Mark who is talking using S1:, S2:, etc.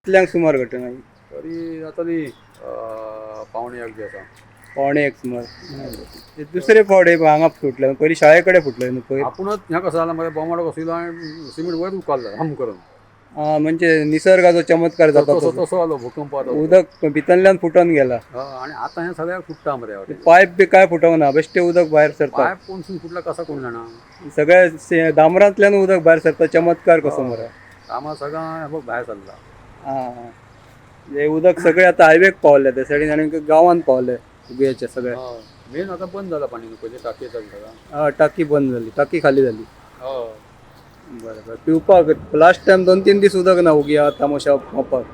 S1: कितल्यांक सुमार घटना ही?
S2: तरी जातली पावणे एक बी आसा.
S1: पावणे एक सुमार. ते दुसरे फावट हांगा फुटले, पयलीं शाळे कडेन फुटले न्हू पयर.
S2: आपुणच ह्या कसं जालां मरे बोमाडो कसो आनी सिमेंट वयर उकाल्ला हम करून.
S1: म्हणजे निसर्गाचो चमत्कार जाता
S2: तसो
S1: तसो.
S2: तसो आलो भूकंप आलो.
S1: उदक भितरल्यान फुटोन गेला.
S2: आणि आता हे सगळ्याक फुटता मरे ह्या वाटेन.
S1: पायप बी काय फुटोंक ना, बेश्टे उदक भायर सरता.
S2: पायप कोणसून फुटला कसा कोण जाणा.
S1: सगळ्या डांबरांतल्यान उदक भायर सरता, चमत्कार कसो मरे.
S2: आम्हा सगळं हे बघ भायर सरला.
S1: हे उदक सगळे आता हायवेक पावले, त्या सायडीन आनी गांवांत पावले उगयेचे सगळे.
S2: मेन आता बंद जाला पाणी न्हू पयलीं टाकी येताली सगळं.
S1: टाकी बंद जाली, टाकी खाली जाली.
S2: हय.
S1: बरें बरें. पिवपाक लास्ट टायम 2-3 दीस उदक ना उगी तमाशा मापाक.